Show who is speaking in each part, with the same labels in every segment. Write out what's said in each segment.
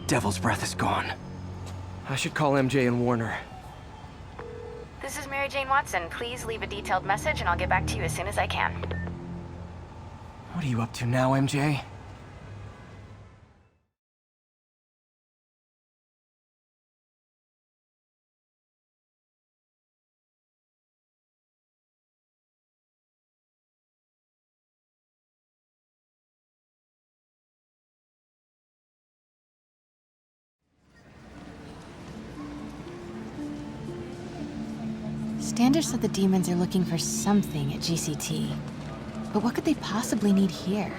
Speaker 1: Devil's Breath is gone. I should call MJ and warn her.
Speaker 2: This is Mary Jane Watson. Please leave a detailed message and I'll get back to you as soon as I can.
Speaker 1: What are you up to now, MJ?
Speaker 3: Standish said the demons are looking for something at GCT. But what could they possibly need here?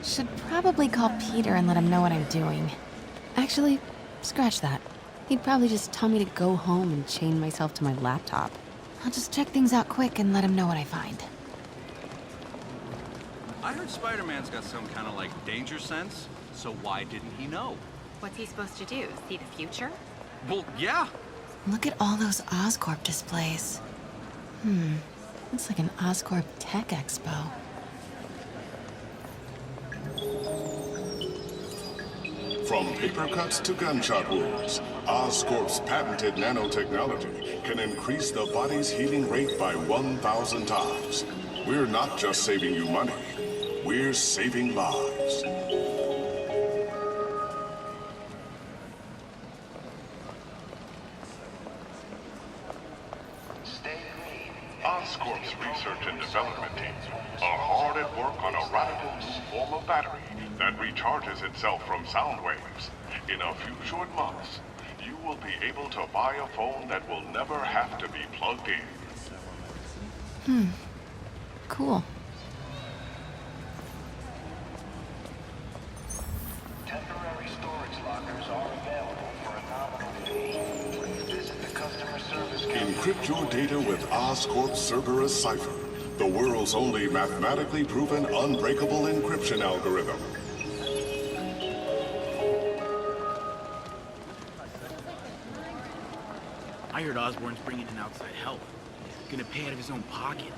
Speaker 3: Should probably call Peter and let him know what I'm doing. Actually, scratch that. He'd probably just tell me to go home and chain myself to my laptop. I'll just check things out quick and let him know what I find.
Speaker 4: I heard Spider-Man's got some kind of like danger sense, so why didn't he know?
Speaker 2: What's he supposed to do? See the future?
Speaker 4: Well, yeah.
Speaker 3: Look at all those Oscorp displays. It's like an Oscorp Tech Expo.
Speaker 5: From paper cuts to gunshot wounds, Oscorp's patented nanotechnology can increase the body's healing rate by 1,000 times. We're not just saving you money, we're saving lives.
Speaker 6: Oscorp's research and development teams are hard at work on a radical new form of battery that recharges itself from sound waves. In a few short months, you will be able to buy a phone that will never have to be plugged in.
Speaker 3: Cool.
Speaker 7: Temporary storage lockers are available for a nominal fee. Visit the customer service counter.
Speaker 5: Encrypt your data with Oscorp Cerberus Cipher, the world's only mathematically proven unbreakable encryption algorithm.
Speaker 8: I heard Osborn's bringing in outside help. Gonna pay out of his own pocket.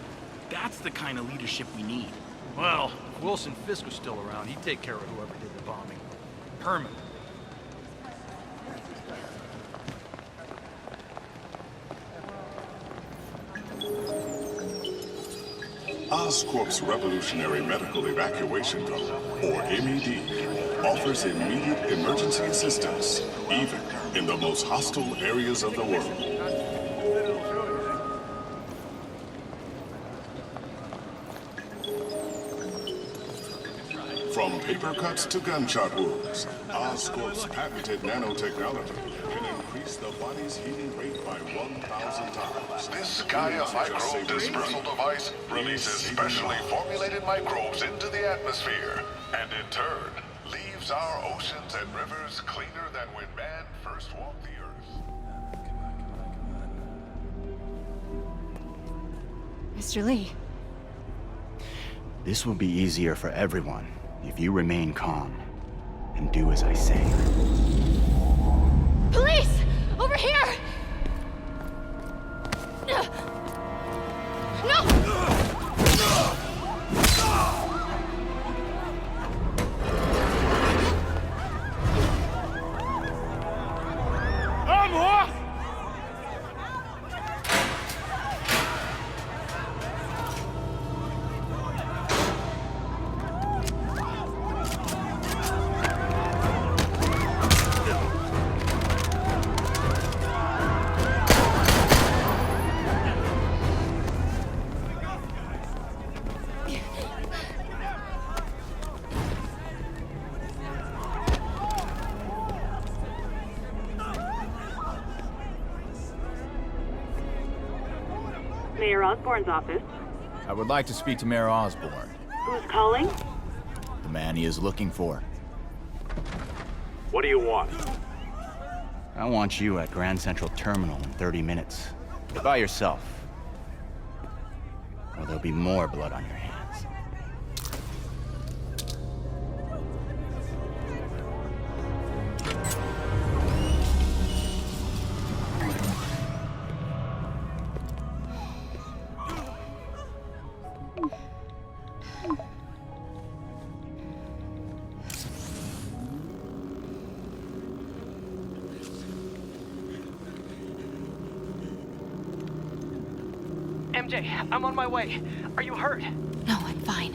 Speaker 8: That's the kind of leadership we need.
Speaker 9: Well, if Wilson Fisk was still around, he'd take care of whoever did the bombing. Permanent.
Speaker 5: Oscorp's Revolutionary Medical Evacuation Drone, or MED, offers immediate emergency assistance, even in the most hostile areas of the world. From paper cuts to gunshot wounds, Oscorp's patented nanotechnology can increase the body's healing rate by 1,000 times.
Speaker 6: This Gaia microbe dispersal device releases specially formulated microbes into the atmosphere, and in turn, leaves our oceans and rivers cleaner than when man first walked the earth.
Speaker 3: Mr. Lee.
Speaker 10: This will be easier for everyone if you remain calm and do as I say.
Speaker 3: Police! Over here! No!
Speaker 11: Mayor Osborn's office.
Speaker 12: I would like to speak to Mayor Osborn.
Speaker 11: Who's calling?
Speaker 12: The man he is looking for.
Speaker 6: What do you want?
Speaker 10: I want you at Grand Central Terminal in 30 minutes. By yourself. Or there'll be more blood on your hands.
Speaker 1: MJ, I'm on my way. Are you hurt?
Speaker 3: No, I'm fine.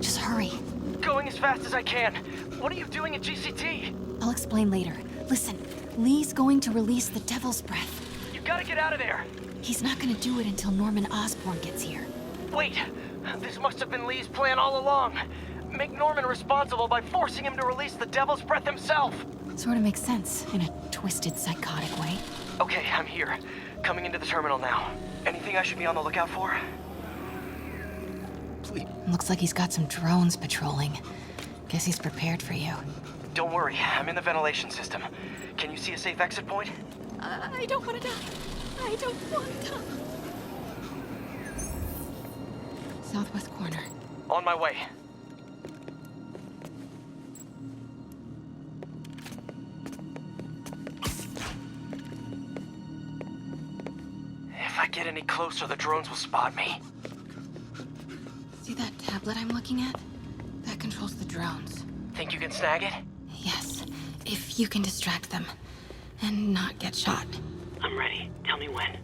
Speaker 3: Just hurry.
Speaker 1: Going as fast as I can. What are you doing at GCT?
Speaker 3: I'll explain later. Listen, Lee's going to release the Devil's Breath.
Speaker 1: You gotta get out of there.
Speaker 3: He's not gonna do it until Norman Osborn gets here.
Speaker 1: Wait, this must have been Lee's plan all along. Make Norman responsible by forcing him to release the Devil's Breath himself.
Speaker 3: Sort of makes sense, in a twisted, psychotic way.
Speaker 1: Okay, I'm here. Coming into the terminal now. Anything I should be on the lookout for?
Speaker 9: Please.
Speaker 3: Looks like he's got some drones patrolling. Guess he's prepared for you.
Speaker 1: Don't worry, I'm in the ventilation system. Can you see a safe exit point?
Speaker 3: I don't want to die. I don't want to. Southwest corner.
Speaker 1: On my way. If I get any closer, the drones will spot me.
Speaker 3: See that tablet I'm looking at? That controls the drones.
Speaker 1: Think you can snag it?
Speaker 3: Yes, if you can distract them and not get shot.
Speaker 2: I'm ready. Tell me when.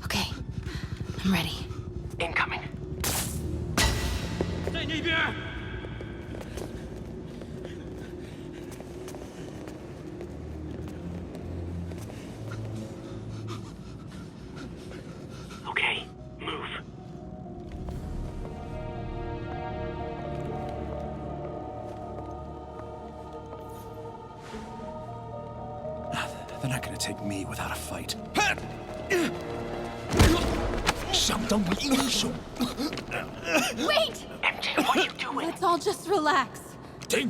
Speaker 3: Okay, I'm ready.
Speaker 1: Incoming.
Speaker 8: 在那边。
Speaker 2: Okay, move.
Speaker 9: They're not gonna take me without a fight. 想当个英雄。
Speaker 3: Wait!
Speaker 1: MJ, what are you doing?
Speaker 3: Let's all just relax.
Speaker 9: 停，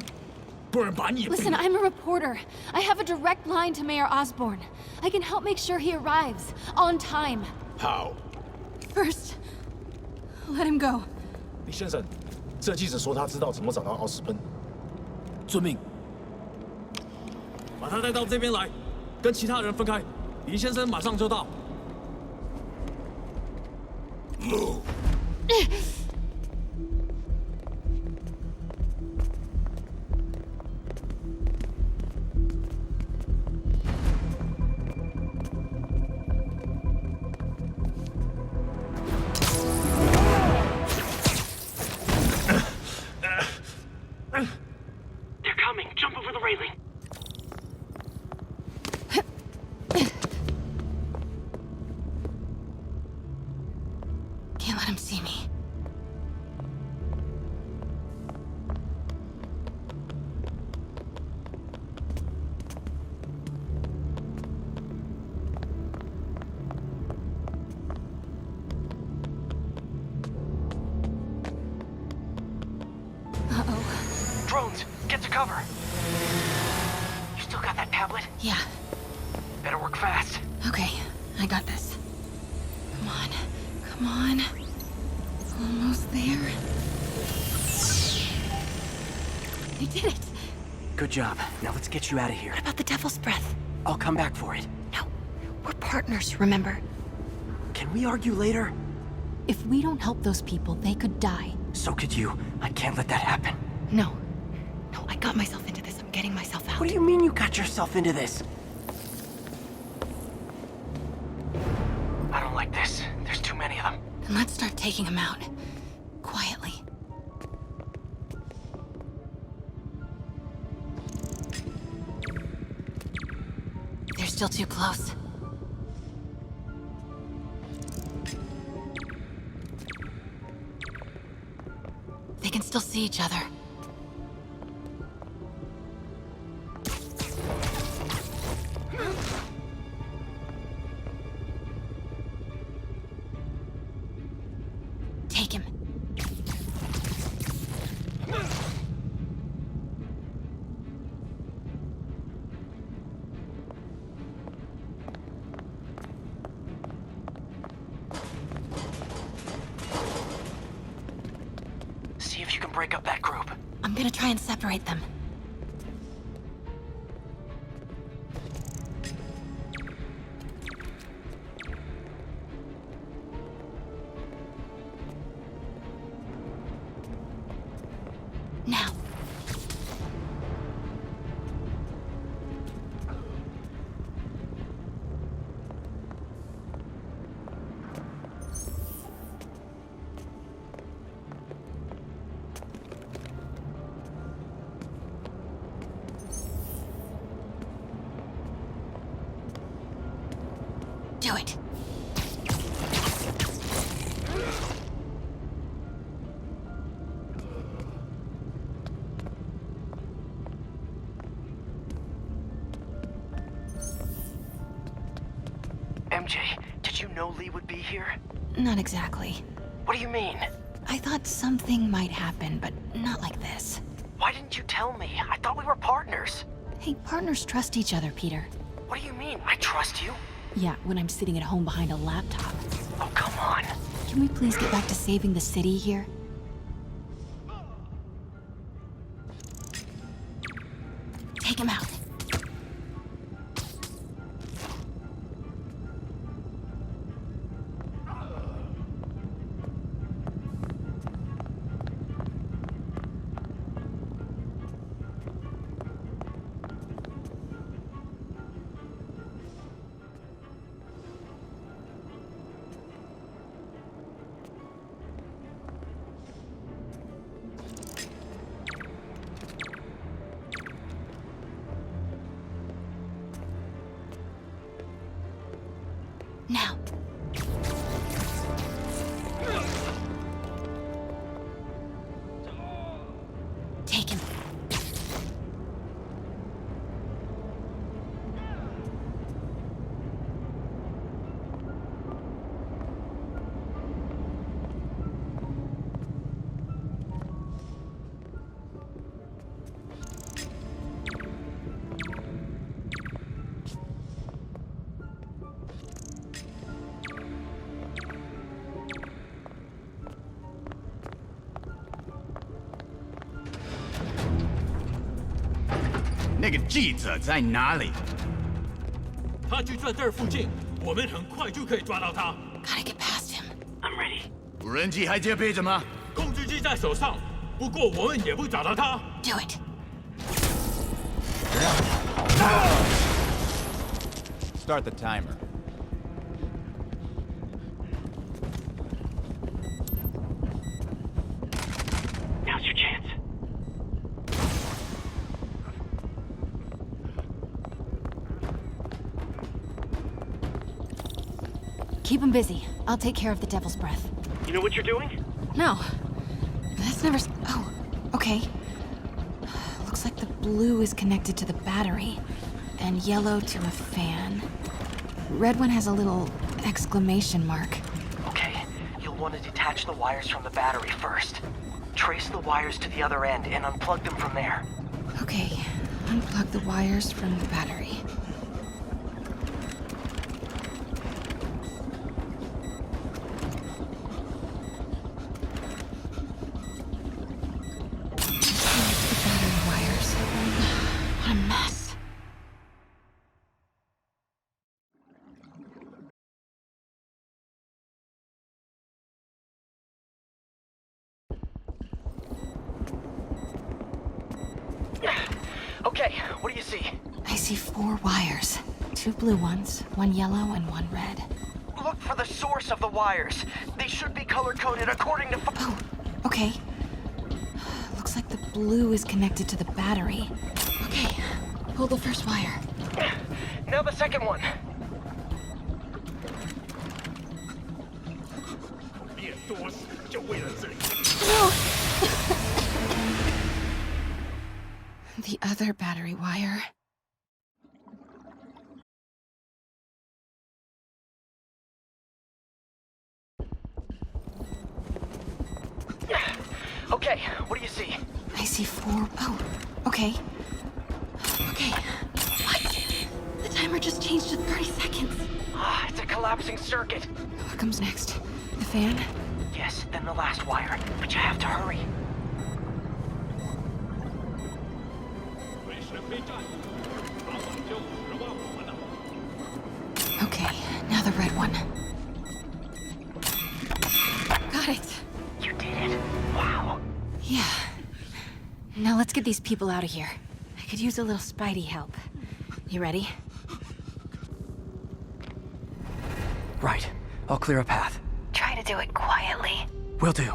Speaker 9: 不然把你也
Speaker 3: Listen, I'm a reporter. I have a direct line to Mayor Osborn. I can help make sure he arrives on time.
Speaker 9: 好。
Speaker 3: First, let him go.
Speaker 13: 李先生，这记者说他知道怎么找到奥斯本。
Speaker 9: 遵命。
Speaker 13: 把他带到这边来，跟其他人分开。李先生马上就到。
Speaker 2: They're coming. Jump over the railing.
Speaker 3: Can't let him see me. Uh-oh.
Speaker 1: Drones, get to cover. You still got that tablet?
Speaker 3: Yeah.
Speaker 1: Better work fast.
Speaker 3: Okay, I got this. Come on. Come on. Almost there. I did it.
Speaker 1: Good job. Now let's get you out of here.
Speaker 3: What about the Devil's Breath?
Speaker 1: I'll come back for it.
Speaker 3: No. We're partners, remember?
Speaker 1: Can we argue later?
Speaker 3: If we don't help those people, they could die.
Speaker 1: So could you. I can't let that happen.
Speaker 3: No. No, I got myself into this. I'm getting myself out.
Speaker 1: What do you mean you got yourself into this? I don't like this. There's too many of them.
Speaker 3: Then let's start taking them out. Quietly. They're still too close. They can still see each other. Take him.
Speaker 1: See if you can break up that group.
Speaker 3: I'm gonna try and separate them. Now.
Speaker 1: Li would be here?
Speaker 3: Not exactly.
Speaker 1: What do you mean?
Speaker 3: I thought something might happen, but not like this.
Speaker 1: Why didn't you tell me? I thought we were partners.
Speaker 3: Hey, partners trust each other, Peter.
Speaker 1: What do you mean? I trust you?
Speaker 3: Yeah, when I'm sitting at home behind a laptop.
Speaker 1: Oh, come on.
Speaker 3: Can we please get back to saving the city here? Take him out. Now. Take him.
Speaker 10: 那个记者在哪里？
Speaker 13: 他就在这儿附近，我们很快就可以抓到他。
Speaker 3: Gotta get past him.
Speaker 11: I'm ready.
Speaker 10: 无人机还接备着吗？
Speaker 13: 控制机在手上，不过我们也会找到他。
Speaker 3: Do it.
Speaker 12: Start the timer.
Speaker 11: Now's your chance.
Speaker 3: Keep him busy. I'll take care of the Devil's Breath.
Speaker 11: You know what you're doing?
Speaker 3: No. That's never... Oh, okay. Looks like the blue is connected to the battery, and yellow to a fan. Red one has a little exclamation mark.
Speaker 1: Okay, you'll want to detach the wires from the battery first. Trace the wires to the other end and unplug them from there.
Speaker 3: Okay, unplug the wires from the battery. What a mess.
Speaker 1: Okay, what do you see?
Speaker 3: I see 4 wires. 2 blue ones, 1 yellow, and 1 red.
Speaker 1: Look for the source of the wires. They should be color-coded according to...
Speaker 3: Oh, okay. Looks like the blue is connected to the battery. Okay, pull the first wire.
Speaker 1: Now the second one.
Speaker 3: No! The other battery wire.
Speaker 1: Okay, what do you see?
Speaker 3: I see 4... Oh, okay. Okay. What? The timer just changed to 30 seconds.
Speaker 1: Ah, it's a collapsing circuit.
Speaker 3: What comes next? The fan?
Speaker 1: Yes, then the last wire. But you have to hurry.
Speaker 3: Okay, now the red one. Got it.
Speaker 1: You did it. Wow.
Speaker 3: Yeah. Now let's get these people out of here. I could use a little Spidey help. You ready?
Speaker 1: Right. I'll clear a path.
Speaker 2: Try to do it quietly.
Speaker 1: Will do.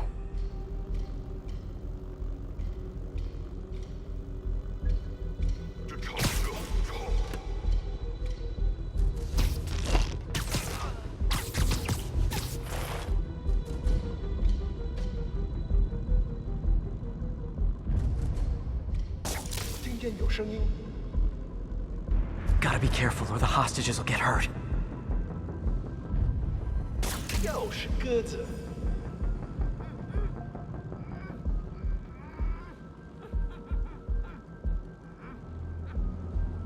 Speaker 1: Gotta be careful or the hostages will get hurt.
Speaker 13: 就是鸽子。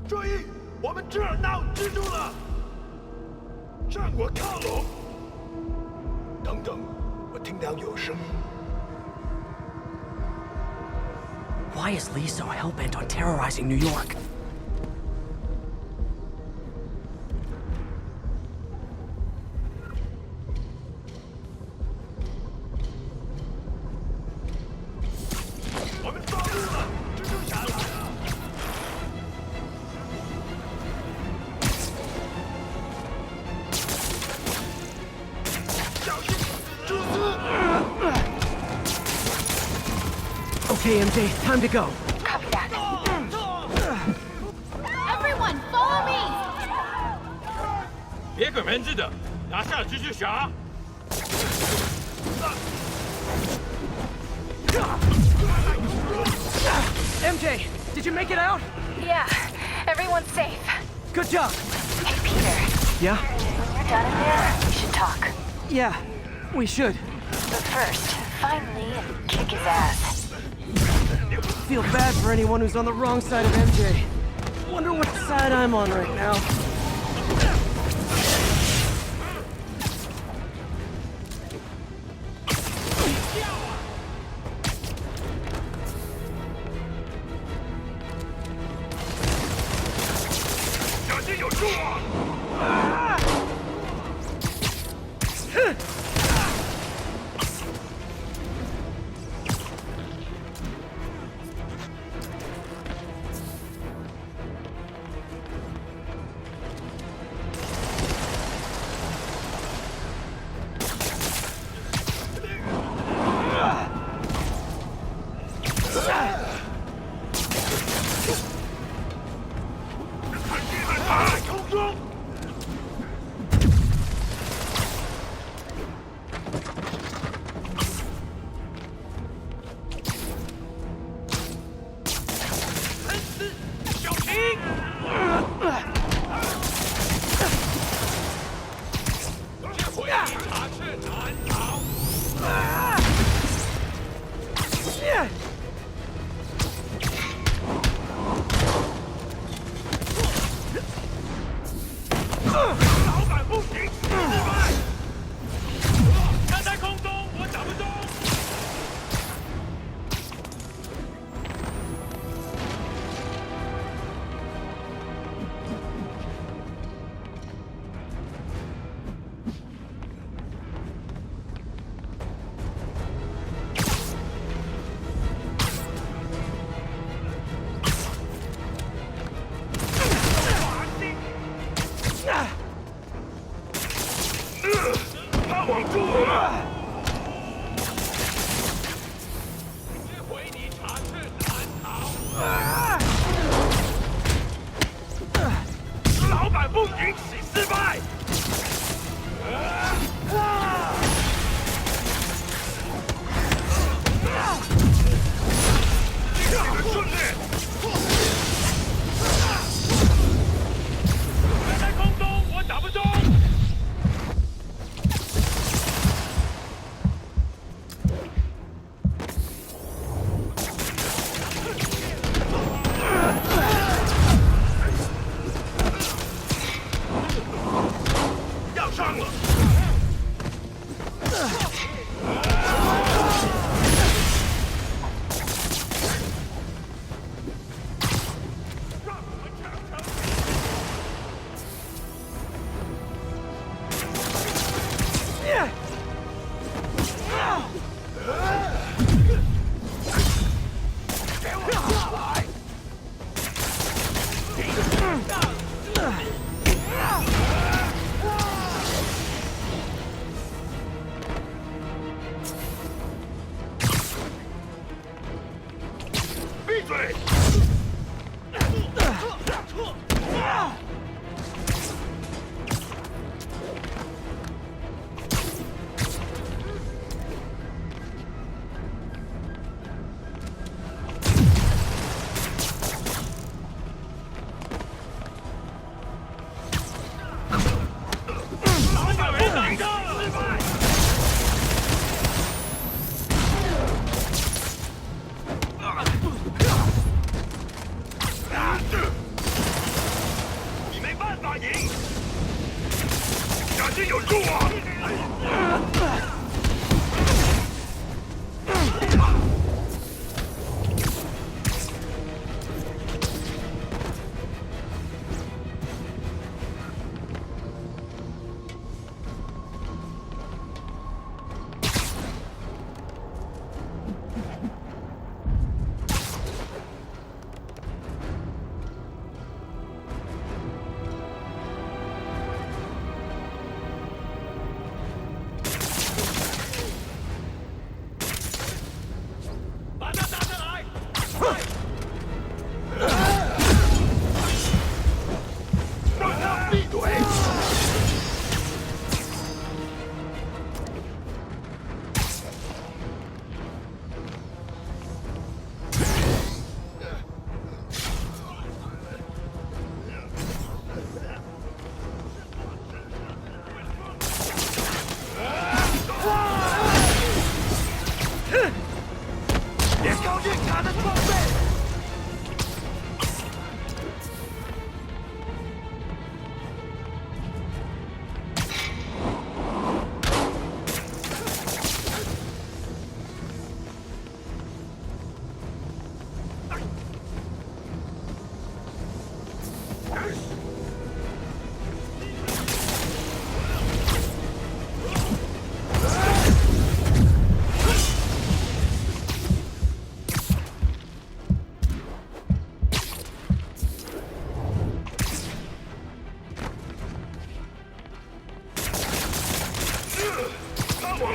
Speaker 13: 注意，我们这儿闹蜘蛛了！向我靠拢！等等，我听到有声音。
Speaker 1: Why is Lee so hell-bent on terrorizing New York? Okay, MJ, time to go.
Speaker 2: Copy that.
Speaker 3: Everyone, follow me!
Speaker 13: 别给门子的，拿下蜘蛛侠！
Speaker 1: MJ, did you make it out?
Speaker 2: Yeah, everyone's safe.
Speaker 1: Good job.
Speaker 2: Hey, Peter.
Speaker 1: Yeah?
Speaker 2: When you're done in there, we should talk.
Speaker 1: Yeah, we should.
Speaker 2: But first, find Lee and kick his ass.
Speaker 1: Feel bad for anyone who's on the wrong side of MJ. Wonder what side I'm on right now.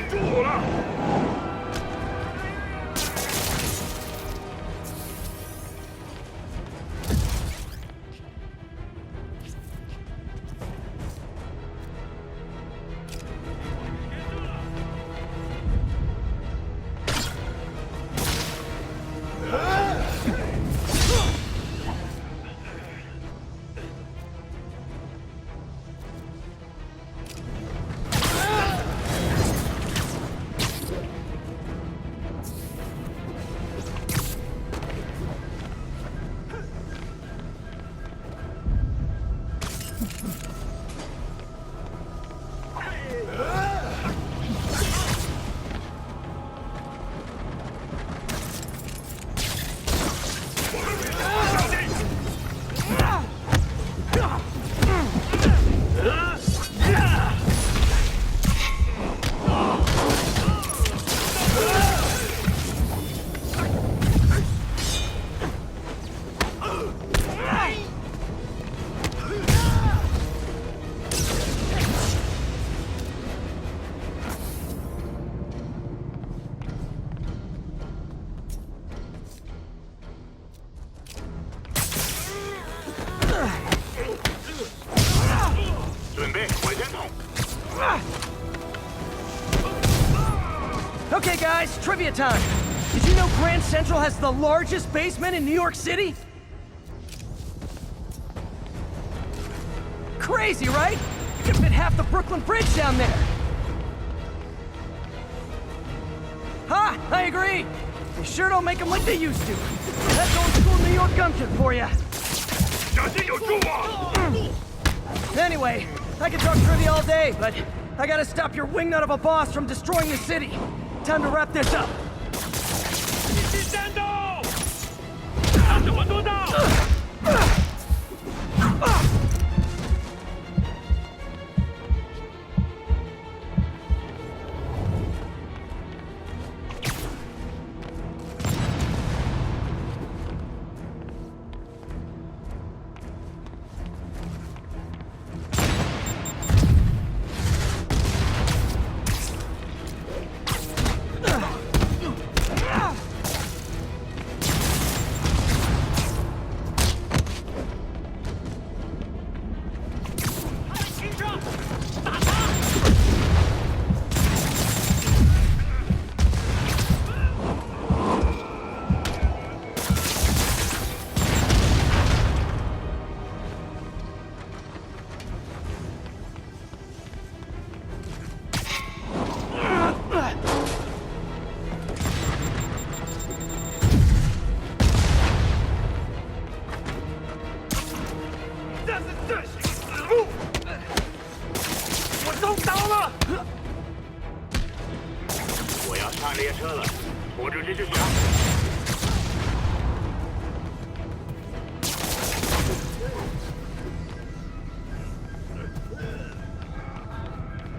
Speaker 13: 住我了！
Speaker 1: Okay, guys, trivia time. Did you know Grand Central has the largest basement in New York City? Crazy, right? You could fit half the Brooklyn Bridge down there. Ha! I agree. They sure don't make them like they used to. That's old school New York gumption for you. Anyway, I could talk trivia all day, but I gotta stop your wingnut of a boss from destroying the city. Time to wrap this up.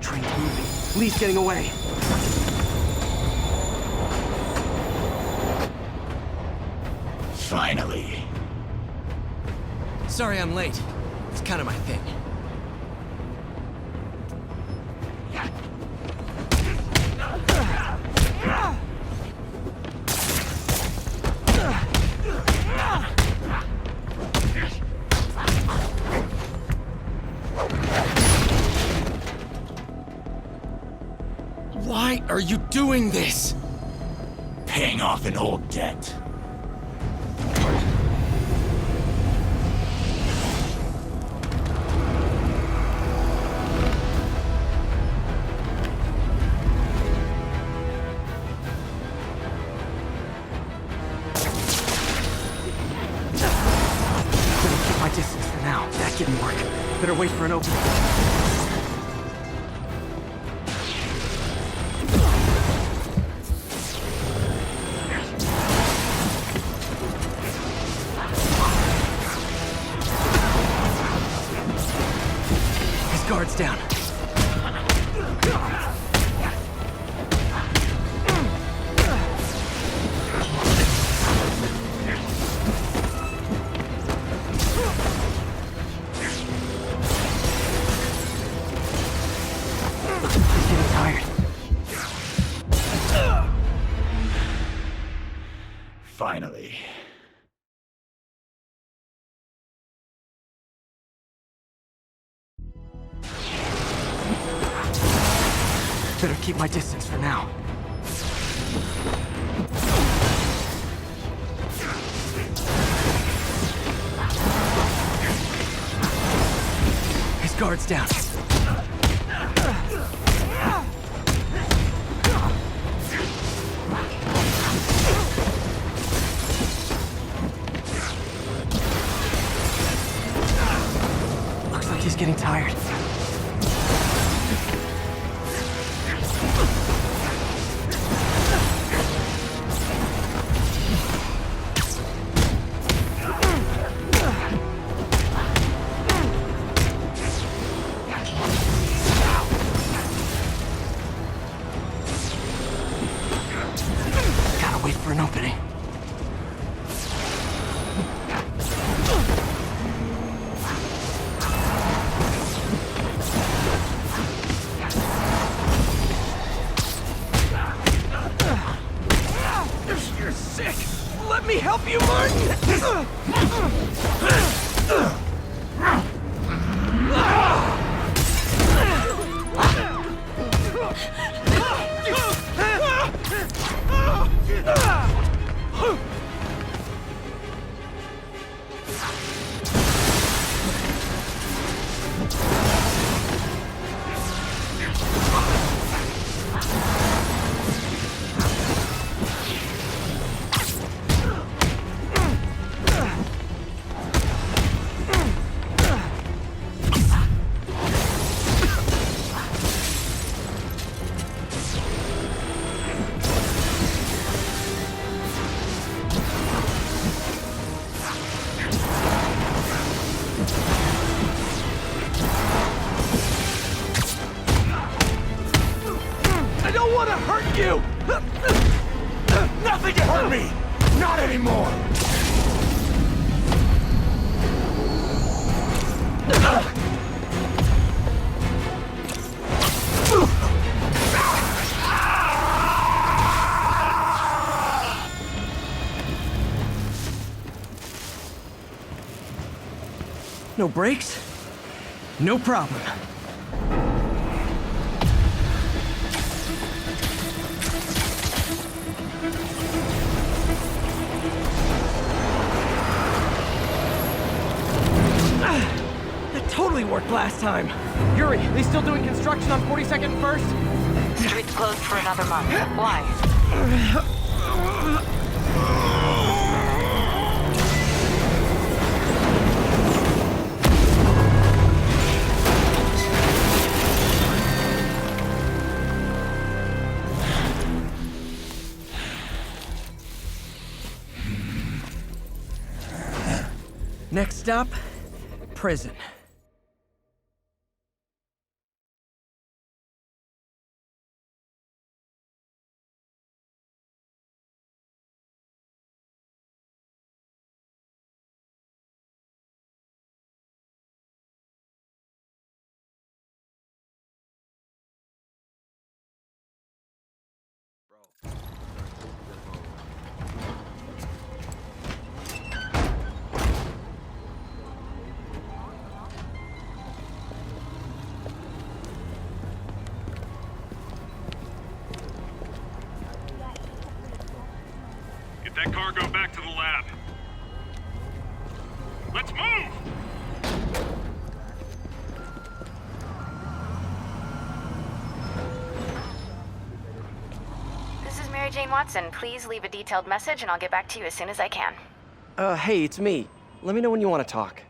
Speaker 1: Train's moving. Lee's getting away.
Speaker 10: Finally.
Speaker 1: Sorry I'm late. It's kind of my thing.
Speaker 8: Why are you doing this?
Speaker 10: Paying off an old debt.
Speaker 1: My distance for now. That didn't work. Better wait for an opening. His guard's down.
Speaker 10: Finally.
Speaker 1: Better keep my distance for now. His guard's down. Looks like he's getting tired. Gotta wait for an opening. You're sick! Let me help you, Martin! I don't want to hurt you! Nothing can hurt me! Not anymore! No brakes? No problem. That totally worked last time. Yuri, they still doing construction on 42nd and 1st?
Speaker 2: Street's closed for another month. Why?
Speaker 1: Next stop, prison.
Speaker 6: Get that cargo back to the lab. Let's move!
Speaker 2: This is Mary Jane Watson. Please leave a detailed message and I'll get back to you as soon as I can.
Speaker 1: Hey, it's me. Let me know when you want to talk.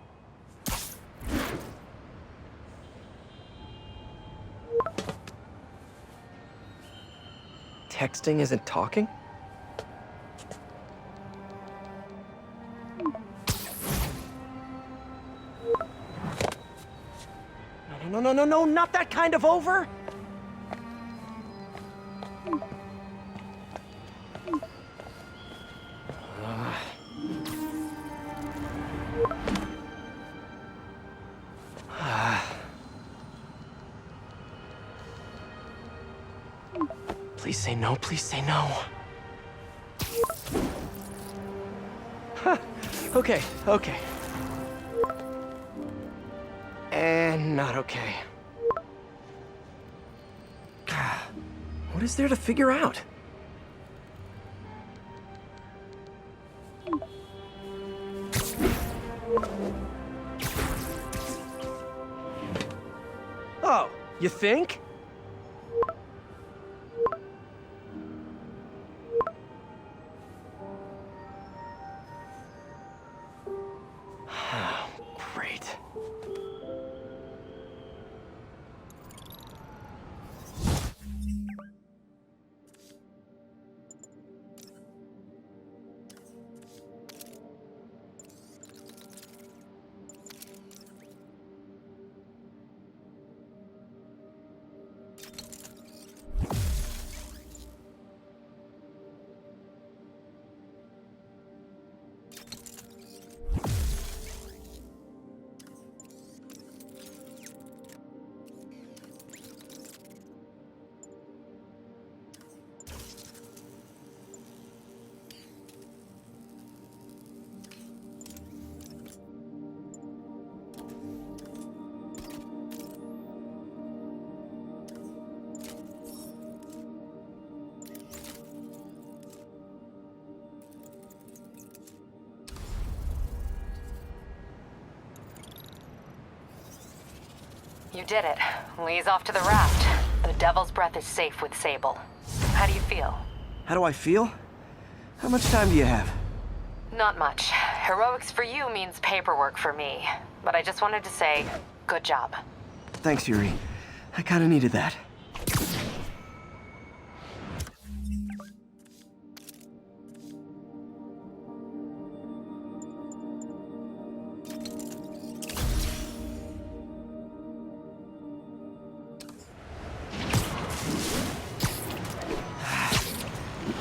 Speaker 1: Texting isn't talking? No, not that kind of over! Please say no, please say no. Okay, okay. And not okay. What is there to figure out? Oh, you think? Great.
Speaker 2: You did it. Lee's off to the raft. The Devil's Breath is safe with Sable. How do you feel?
Speaker 1: How do I feel? How much time do you have?
Speaker 2: Not much. Heroics for you means paperwork for me. But I just wanted to say, good job.
Speaker 1: Thanks, Yuri. I kinda needed that.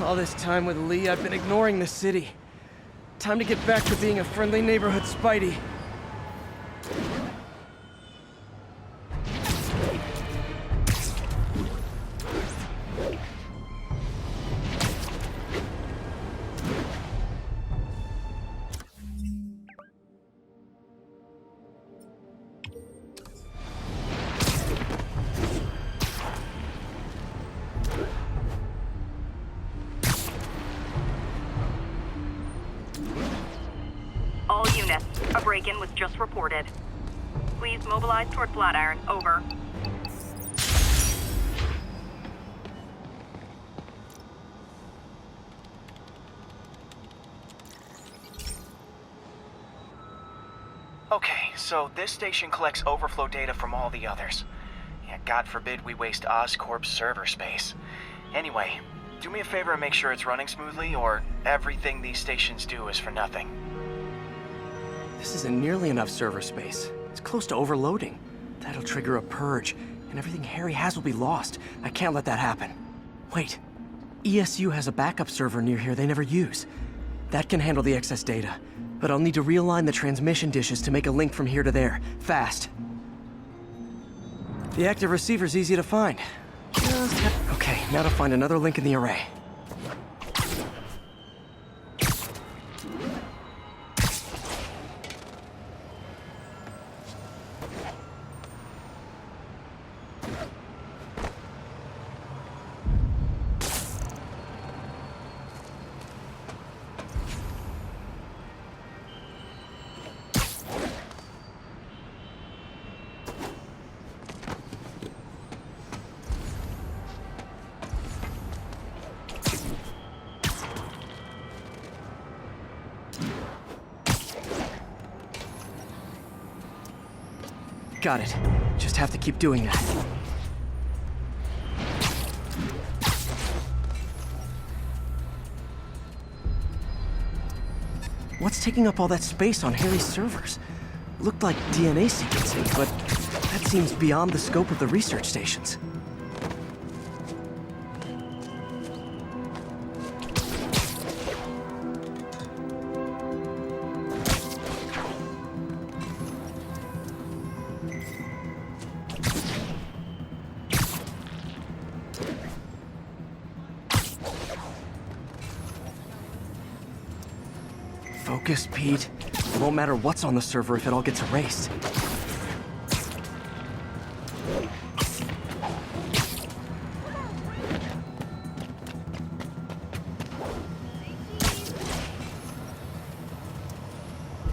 Speaker 1: All this time with Lee, I've been ignoring the city. Time to get back to being a friendly neighborhood Spidey.
Speaker 14: All units, a break-in was just reported. Please mobilize toward Flatiron. Over.
Speaker 15: Okay, so this station collects overflow data from all the others. Yeah, God forbid we waste Oscorp's server space. Anyway, do me a favor and make sure it's running smoothly, or everything these stations do is for nothing.
Speaker 1: This isn't nearly enough server space. It's close to overloading. That'll trigger a purge, and everything Harry has will be lost. I can't let that happen. Wait. ESU has a backup server near here they never use. That can handle the excess data, but I'll need to realign the transmission dishes to make a link from here to there, fast. The active receiver's easy to find. Okay, now to find another link in the array. Got it. Just have to keep doing that. What's taking up all that space on Harry's servers? Looked like DNA sequencing, but that seems beyond the scope of the research stations. Focus, Pete. It won't matter what's on the server if it all gets erased.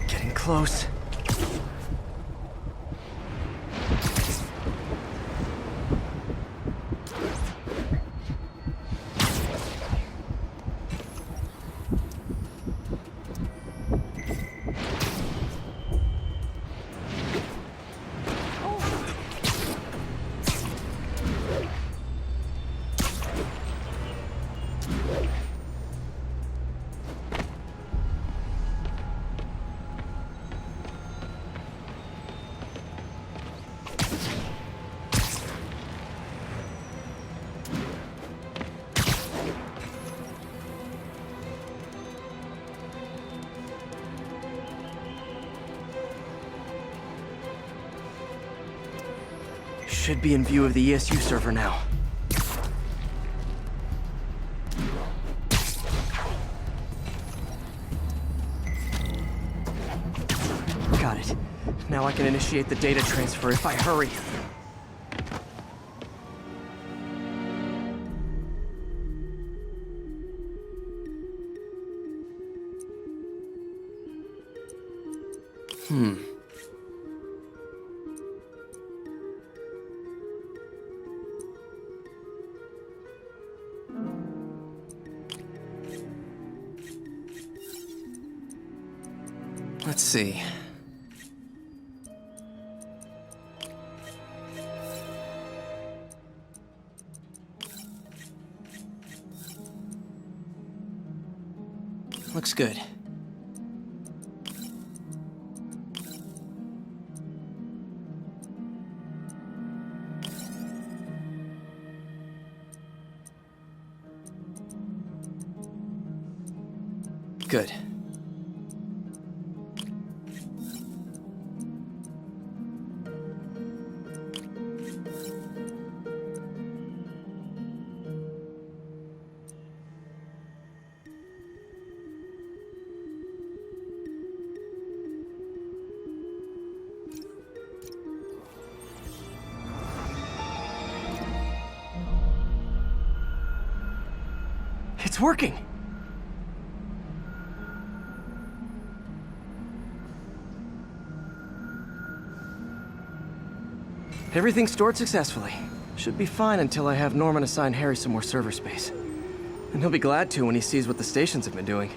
Speaker 1: Getting close. Should be in view of the ESU server now. Got it. Now I can initiate the data transfer if I hurry. Let's see. Looks good. Good. It's working! Everything's stored successfully. Should be fine until I have Norman assign Harry some more server space. And he'll be glad to when he sees what the stations have been doing.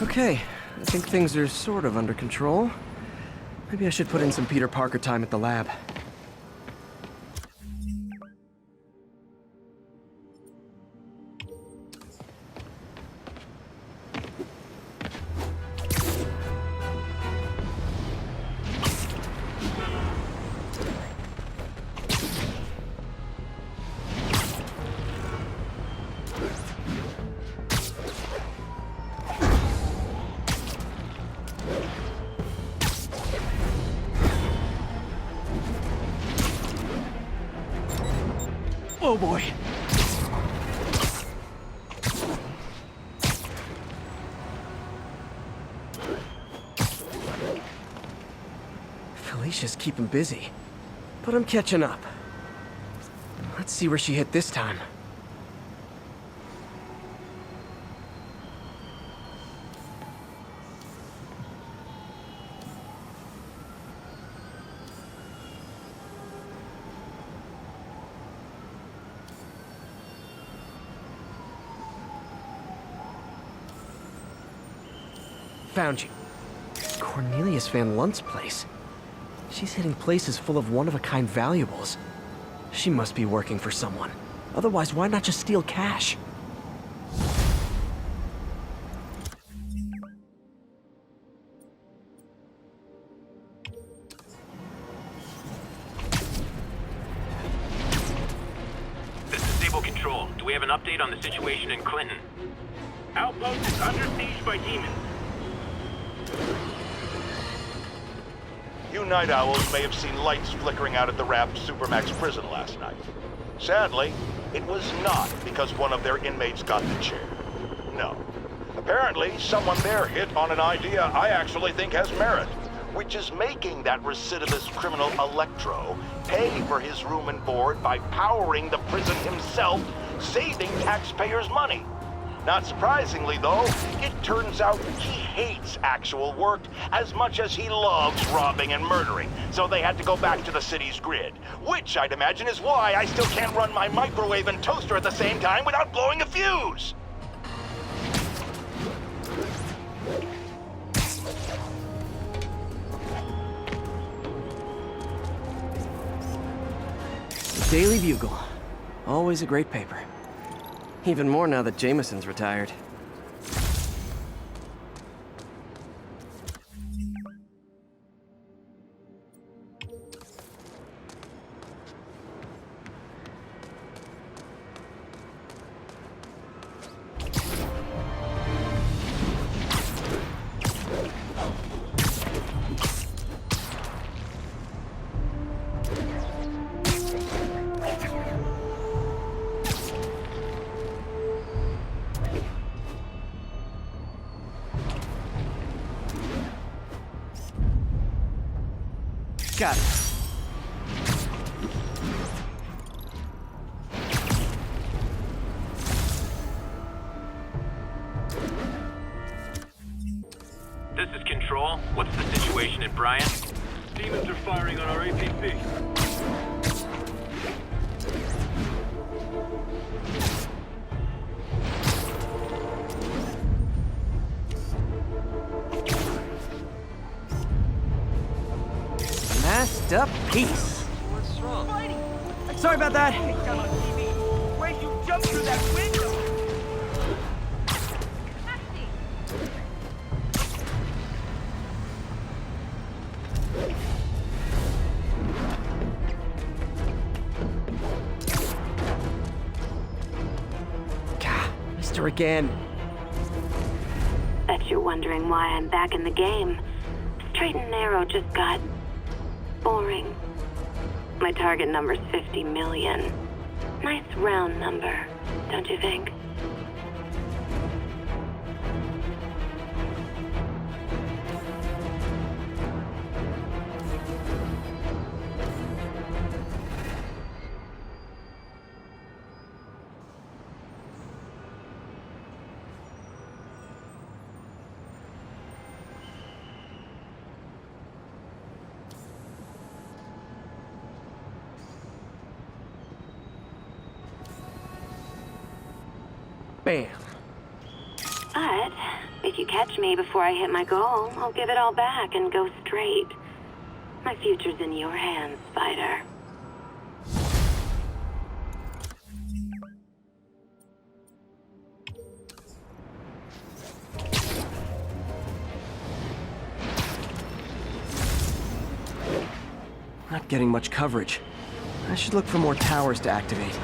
Speaker 1: Okay, I think things are sort of under control. Maybe I should put in some Peter Parker time at the lab. Oh boy. Felicia's keeping busy, but I'm catching up. Let's see where she hit this time. Found you. Cornelius Van Lunt's place. She's hitting places full of one-of-a-kind valuables. She must be working for someone. Otherwise, why not just steal cash?
Speaker 11: This is Stable Control. Do we have an update on the situation in Clinton? Outpost is under siege by demons.
Speaker 13: you night owls may have seen lights flickering out at the Raft Supermax prison last night. Sadly, it was not because one of their inmates got the chair. No. Apparently, someone there hit on an idea I actually think has merit, which is making that recidivist criminal Electro pay for his room and board by powering the prison himself, saving taxpayers' money. Not surprisingly, though, it turns out he hates actual work as much as he loves robbing and murdering, so they had to go back to the city's grid, which I'd imagine is why I still can't run my microwave and toaster at the same time without blowing a fuse.
Speaker 1: Daily Bugle. Always a great paper. Even more now that Jameson's retired. Got it.
Speaker 11: This is Control. What's the situation at Bryant?
Speaker 7: Demons are firing on our APC.
Speaker 1: Masked up piece.
Speaker 7: What's wrong?
Speaker 1: Sorry about that.
Speaker 7: Down on TV. Wait, you jumped through that window!
Speaker 1: Missed her again.
Speaker 16: Bet you're wondering why I'm back in the game. Straight and narrow just got boring. My target number's 50 million. Nice round number, don't you think?
Speaker 1: Bam.
Speaker 16: But if you catch me before I hit my goal, I'll give it all back and go straight. My future's in your hands, Spider.
Speaker 1: Not getting much coverage. I should look for more towers to activate.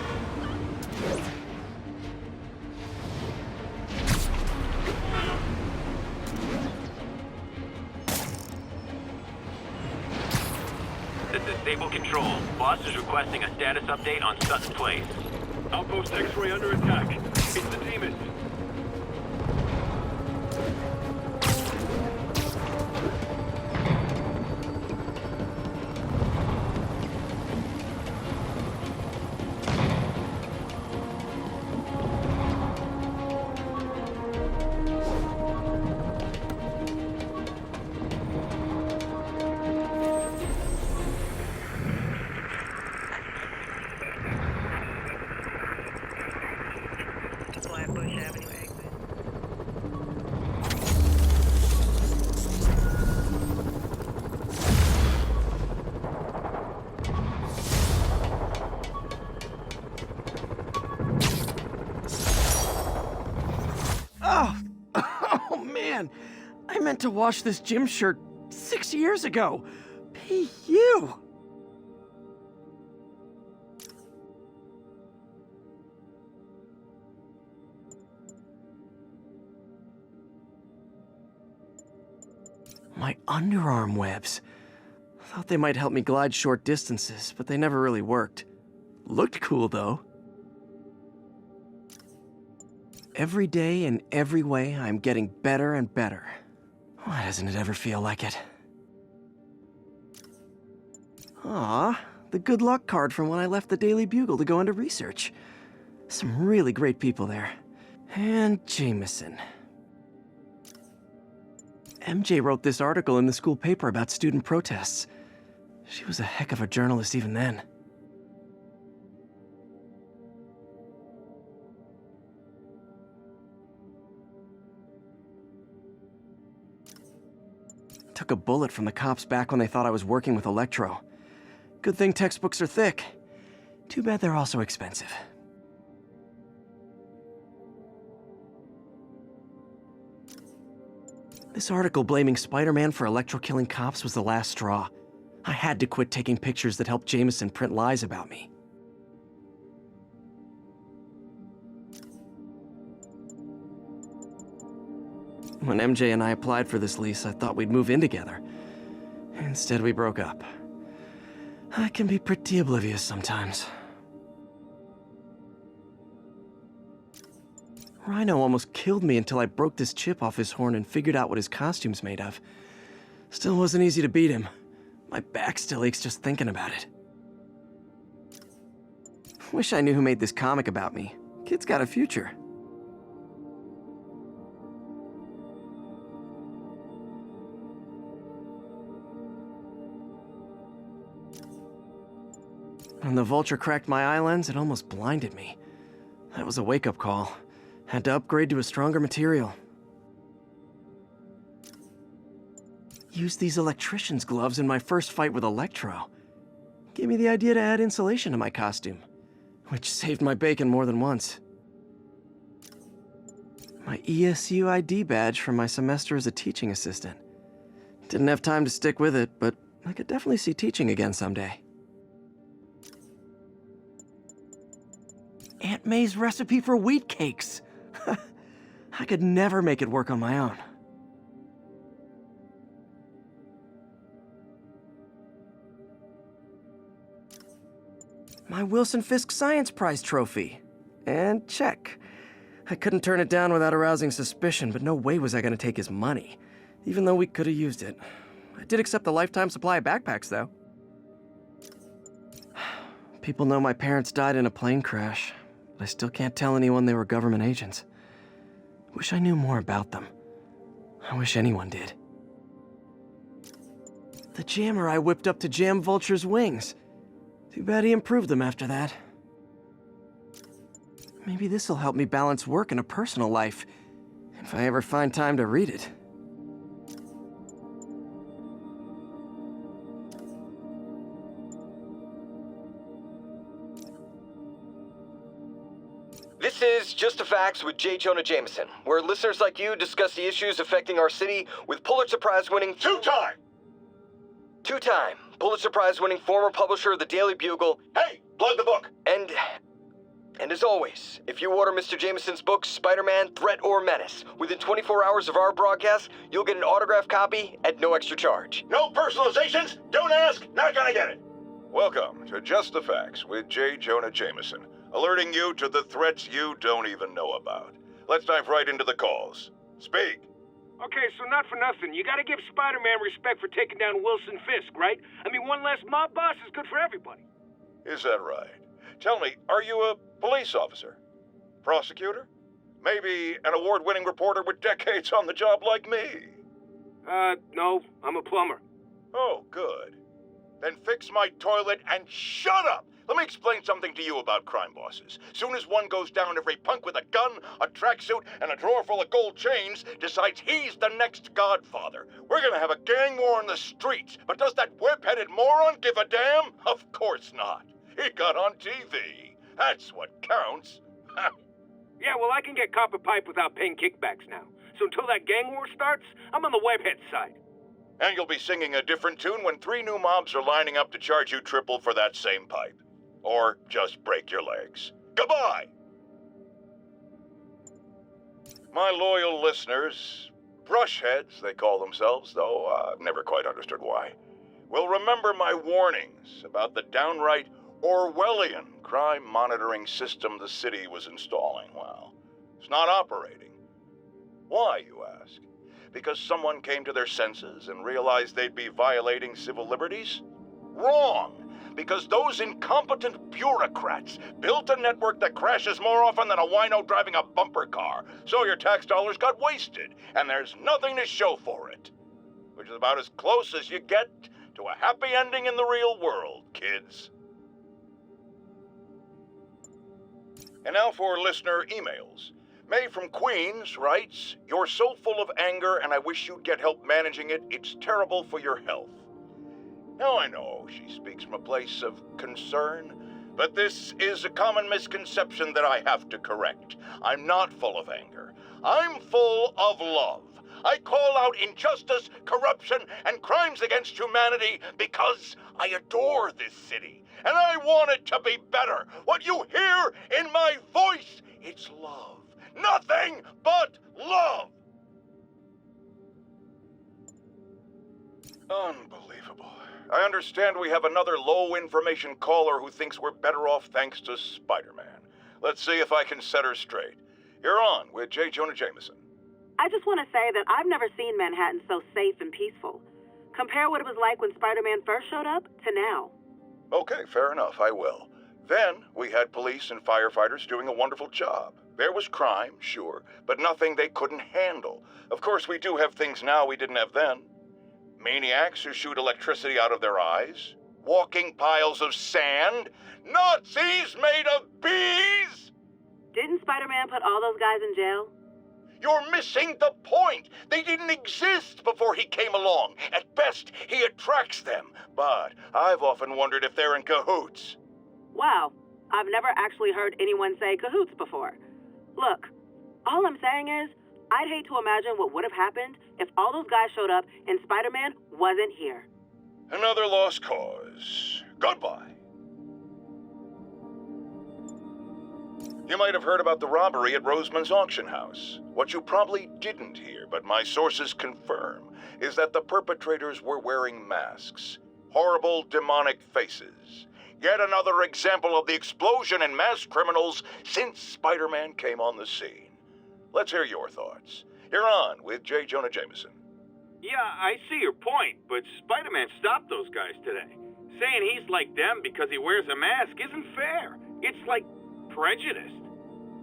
Speaker 11: This is Stable Control. Boss is requesting a status update on Sutton Place.
Speaker 7: Outpost X-ray under attack. It's the demons.
Speaker 1: Oh man, I meant to wash this gym shirt 6 years ago. PU. My underarm webs. Thought they might help me glide short distances, but they never really worked. Looked cool, though. Every day, in every way, I'm getting better and better. Why doesn't it ever feel like it? Ah, the good luck card from when I left the Daily Bugle to go into research. Some really great people there. And Jameson. MJ wrote this article in the school paper about student protests. She was a heck of a journalist even then. Took a bullet from the cops back when they thought I was working with Electro. Good thing textbooks are thick. Too bad they're also expensive. This article blaming Spider-Man for Electro killing cops was the last straw. I had to quit taking pictures that helped Jameson print lies about me. When MJ and I applied for this lease, I thought we'd move in together. Instead, we broke up. I can be pretty oblivious sometimes. Rhino almost killed me until I broke this chip off his horn and figured out what his costume's made of. Still wasn't easy to beat him. My back still aches just thinking about it. Wish I knew who made this comic about me. Kid's got a future. When the vulture cracked my eye lens, it almost blinded me. That was a wake-up call. Had to upgrade to a stronger material. Used these electrician's gloves in my first fight with Electro. Gave me the idea to add insulation to my costume, which saved my bacon more than once. My ESU ID badge from my semester as a teaching assistant. Didn't have time to stick with it, but I could definitely see teaching again someday. Aunt May's recipe for wheat cakes. I could never make it work on my own. My Wilson Fisk Science Prize trophy. And check. I couldn't turn it down without arousing suspicion, but no way was I going to take his money, even though we could have used it. I did accept a lifetime supply of backpacks, though. People know my parents died in a plane crash, but I still can't tell anyone they were government agents. Wish I knew more about them. I wish anyone did. The jammer I whipped up to jam Vulture's wings. Too bad he improved them after that. Maybe this'll help me balance work and a personal life, if I ever find time to read it.
Speaker 17: This is Just the Facts with J. Jonah Jameson, where listeners like you discuss the issues affecting our city with Pulitzer Prize-winning...
Speaker 13: Two-time
Speaker 17: Pulitzer Prize-winning former publisher of the Daily Bugle...
Speaker 13: Hey, plug the book!
Speaker 17: And as always, if you order Mr. Jameson's book, Spider-Man, Threat or Menace, within 24 hours of our broadcast, you'll get an autographed copy at no extra charge.
Speaker 13: No personalizations, don't ask, not gonna get it. Welcome to Just the Facts with J. Jonah Jameson, alerting you to the threats you don't even know about. Let's dive right into the calls. Speak.
Speaker 18: Okay, so not for nothing. You gotta give Spider-Man respect for taking down Wilson Fisk, right? I mean, one less mob boss is good for everybody.
Speaker 13: Is that right? Tell me, are you a police officer? Prosecutor? Maybe an award-winning reporter with decades on the job like me?
Speaker 18: No, I'm a plumber.
Speaker 13: Oh, good. Then fix my toilet and shut up! Let me explain something to you about crime bosses. Soon as one goes down, every punk with a gun, a tracksuit, and a drawer full of gold chains decides he's the next godfather. We're gonna have a gang war in the streets, but does that whip-headed moron give a damn? Of course not. He got on TV. That's what counts.
Speaker 18: Yeah, well, I can get copper pipe without paying kickbacks now. So until that gang war starts, I'm on the webhead side.
Speaker 13: And you'll be singing a different tune when 3 new mobs are lining up to charge you triple for that same pipe. Or just break your legs. Goodbye! My loyal listeners, brushheads they call themselves, though I've never quite understood why. will remember my warnings about the downright Orwellian crime monitoring system the city was installing. Well, it's not operating. Why, you ask? Because someone came to their senses and realized they'd be violating civil liberties? Wrong! Because those incompetent bureaucrats built a network that crashes more often than a wino driving a bumper car. So your tax dollars got wasted, and there's nothing to show for it. Which is about as close as you get to a happy ending in the real world, kids. And now for listener emails. May from Queens writes, "You're so full of anger and I wish you'd get help managing it. It's terrible for your health." Now I know she speaks from a place of concern, but this is a common misconception that I have to correct. I'm not full of anger. I'm full of love. I call out injustice, corruption, and crimes against humanity because I adore this city, and I want it to be better. What you hear in my voice, it's love. Nothing but love! Unbelievable. I understand we have another low-information caller who thinks we're better off thanks to Spider-Man. Let's see if I can set her straight. You're on with J. Jonah Jameson.
Speaker 14: I just want to say that I've never seen Manhattan so safe and peaceful. Compare what it was like when Spider-Man first showed up to now.
Speaker 13: Okay, fair enough, I will. Then we had police and firefighters doing a wonderful job. There was crime, sure, but nothing they couldn't handle. Of course, we do have things now we didn't have then. Maniacs who shoot electricity out of their eyes, walking piles of sand, Nazis made of bees!
Speaker 14: Didn't Spider-Man put all those guys in jail?
Speaker 13: You're missing the point! They didn't exist before he came along. At best, he attracts them. But I've often wondered if they're in cahoots.
Speaker 14: Wow, I've never actually heard anyone say cahoots before. Look, all I'm saying is, I'd hate to imagine what would have happened if all those guys showed up and Spider-Man wasn't here.
Speaker 13: Another lost cause. Goodbye. You might have heard about the robbery at Roseman's auction house. What you probably didn't hear, but my sources confirm, is that the perpetrators were wearing masks. Horrible, demonic faces. Yet another example of the explosion in mass criminals since Spider-Man came on the scene. Let's hear your thoughts. You're on with J. Jonah Jameson.
Speaker 18: Yeah, I see your point, but Spider-Man stopped those guys today. Saying he's like them because he wears a mask isn't fair. It's like prejudiced.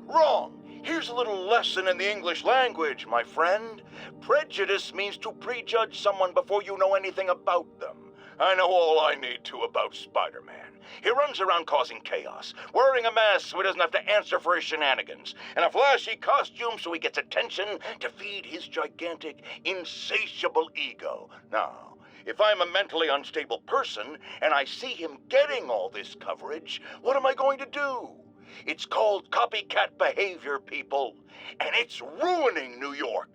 Speaker 13: Wrong. Here's a little lesson in the English language, my friend. Prejudice means to prejudge someone before you know anything about them. I know all I need to about Spider-Man. He runs around causing chaos, wearing a mask so he doesn't have to answer for his shenanigans, and a flashy costume so he gets attention to feed his gigantic, insatiable ego. Now, if I'm a mentally unstable person and I see him getting all this coverage, what am I going to do? It's called copycat behavior, people, and it's ruining New York.